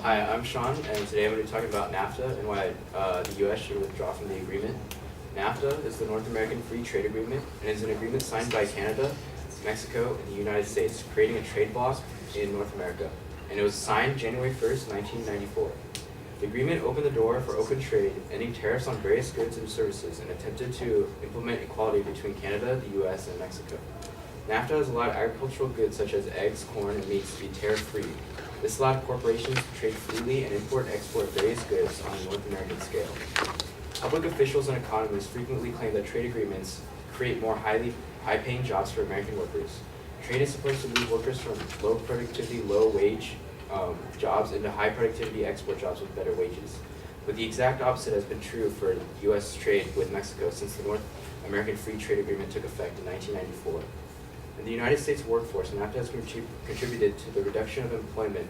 Hi, I'm Sean, and today I'm going to be talking about Nafta and why the U.S. should withdraw from the agreement. Nafta is the North American Free Trade Agreement and is an agreement signed by Canada, Mexico, and the United States, creating a trade bloc in North America. And it was signed January 1st, 1994. The agreement opened the door for open trade, ending tariffs on various goods and services, and attempted to implement equality between Canada, the U.S., and Mexico. NAFTA has allowed agricultural goods such as eggs, corn, and meats to be tariff-free. This allowed corporations to trade freely and import and export various goods on a North American scale. Public officials and economists frequently claim that trade agreements create more high-paying jobs for American workers. Trade is supposed to move workers from low productivity, low wage jobs into high productivity export jobs with better wages. But the exact opposite has been true for U.S. trade with Mexico since the North American Free Trade Agreement took effect in 1994. In the United States workforce, NAFTA has contributed to the reduction of employment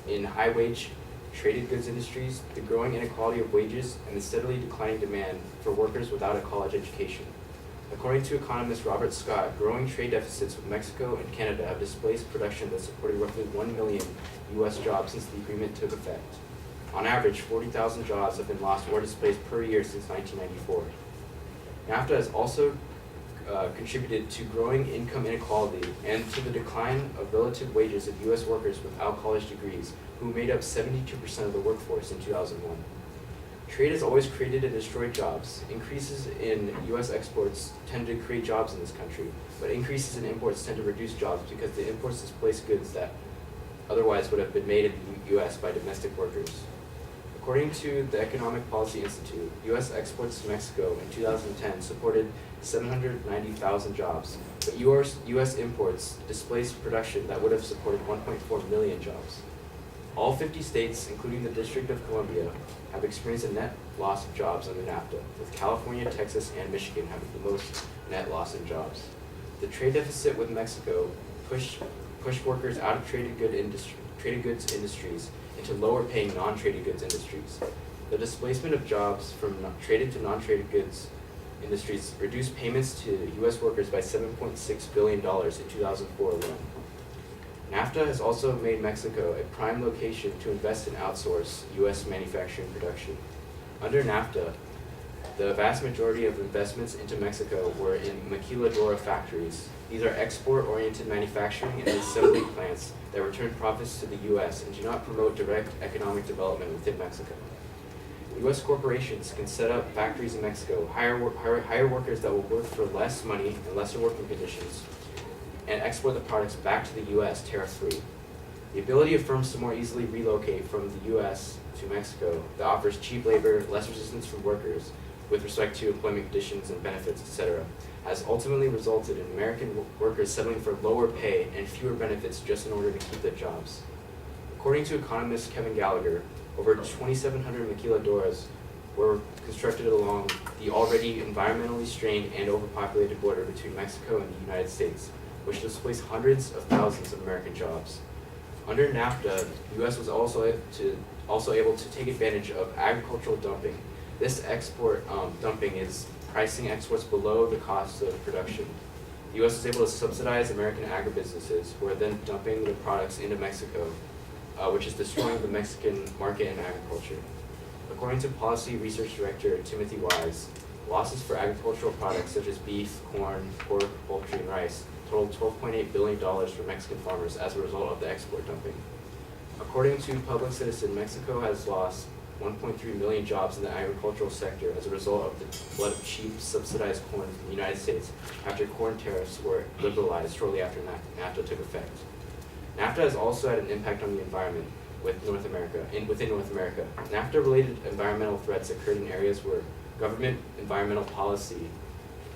in high-wage traded goods industries, the growing inequality of wages, and the steadily declining demand for workers without a college education. According to economist Robert Scott, growing trade deficits with Mexico and Canada have displaced production that supported roughly 1 million U.S. jobs since the agreement took effect. On average, 40,000 jobs have been lost or displaced per year since 1994. NAFTA has also contributed to growing income inequality and to the decline of relative wages of U.S. workers without college degrees, who made up 72% of the workforce in 2001. Trade has always created and destroyed jobs. Increases in U.S. exports tend to create jobs in this country, but increases in imports tend to reduce jobs because the imports displace goods that otherwise would have been made in the U.S. by domestic workers. According to the Economic Policy Institute, U.S. exports to Mexico in 2010 supported 790,000 jobs, but U.S. imports displaced production that would have supported 1.4 million jobs. All 50 states, including the District of Columbia, have experienced a net loss of jobs under NAFTA, with California, Texas, and Michigan having the most net loss in jobs. The trade deficit with Mexico pushed workers out of traded goods industries into lower-paying non-traded goods industries. The displacement of jobs from traded to non-traded goods industries reduced payments to U.S. workers by $7.6 billion in 2004 alone. NAFTA has also made Mexico a prime location to invest and outsource U.S. manufacturing production. Under NAFTA, the vast majority of investments into Mexico were in maquiladora factories. These are export-oriented manufacturing and assembly plants that return profits to the U.S. and do not promote direct economic development within Mexico. U.S. corporations can set up factories in Mexico, hire workers that will work for less money and lesser working conditions, and export the products back to the U.S. tariff-free. The ability of firms to more easily relocate from the U.S. to Mexico that offers cheap labor, less resistance from workers with respect to employment conditions and benefits, etc., has ultimately resulted in American workers settling for lower pay and fewer benefits just in order to keep their jobs. According to economist Kevin Gallagher, over 2,700 maquiladoras were constructed along the already environmentally strained and overpopulated border between Mexico and the United States, which displaced hundreds of thousands of American jobs. Under NAFTA, the U.S. was also able to take advantage of agricultural dumping. This export dumping is pricing exports below the cost of production. The U.S. is able to subsidize American agribusinesses who are then dumping their products into Mexico, which is destroying the Mexican market in agriculture. According to Policy Research Director Timothy Wise, losses for agricultural products such as beef, corn, pork, poultry, and rice totaled $12.8 billion for Mexican farmers as a result of the export dumping. According to Public Citizen, Mexico has lost 1.3 million jobs in the agricultural sector as a result of the flood of cheap, subsidized corn from the United States after corn tariffs were liberalized shortly after NAFTA took effect. NAFTA has also had an impact on the environment within North America. NAFTA-related environmental threats occurred in areas where government environmental policy,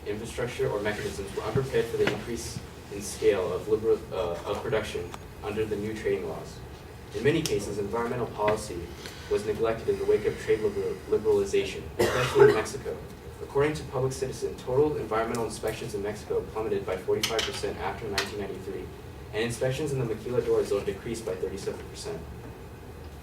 infrastructure, or mechanisms were unprepared for the increase in scale of production under the new trading laws. In many cases, environmental policy was neglected in the wake of trade liberalization, especially in Mexico. According to Public Citizen, total environmental inspections in Mexico plummeted by 45% after 1993, and inspections in the maquiladora zone decreased by 37%.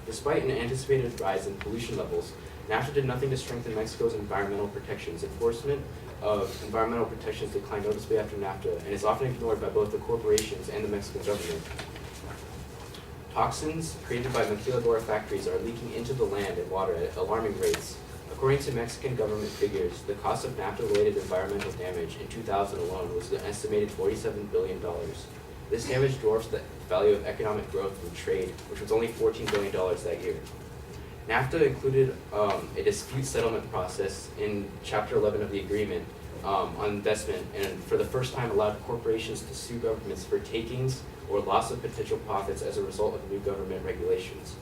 Despite an anticipated rise in pollution levels, NAFTA did nothing to strengthen Mexico's environmental protections. Enforcement of environmental protections declined noticeably after NAFTA and is often ignored by both the corporations and the Mexican government. toxins created by maquiladora factories are leaking into the land and water at alarming rates. According to Mexican government figures, the cost of NAFTA-related environmental damage in 2000 alone was an estimated $47 billion. This damage dwarfs the value of economic growth from trade, which was only $14 billion that year. NAFTA included a dispute settlement process in Chapter 11 of the agreement on investment, and for the first time allowed corporations to sue governments for takings or loss of potential profits as a result of new government regulations.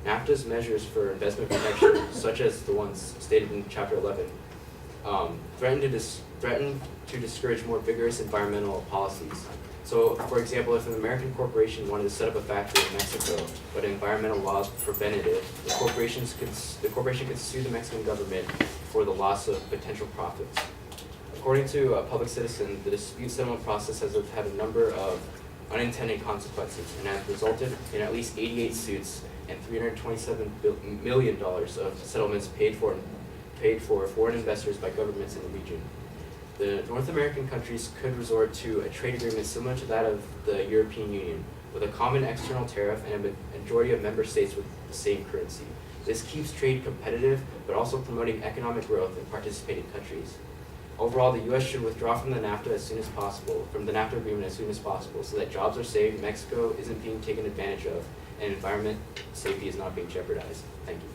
NAFTA's measures for investment protection, such as the ones stated in Chapter 11, threaten to discourage more vigorous environmental policies. So, for example, if an American corporation wanted to set up a factory in Mexico, but environmental laws prevented it, the corporation could sue the Mexican government for the loss of potential profits. According to Public Citizen, the dispute settlement process has had a number of unintended consequences and has resulted in at least 88 suits and $327 million of settlements paid for foreign investors by governments in the region. The North American countries could resort to a trade agreement similar to that of the European Union, with a common external tariff and a majority of member states with the same currency. This keeps trade competitive, but also promoting economic growth in participating countries. Overall, the U.S. should withdraw from the NAFTA agreement as soon as possible, so that jobs are saved, Mexico isn't being taken advantage of, and environment safety is not being jeopardized. Thank you.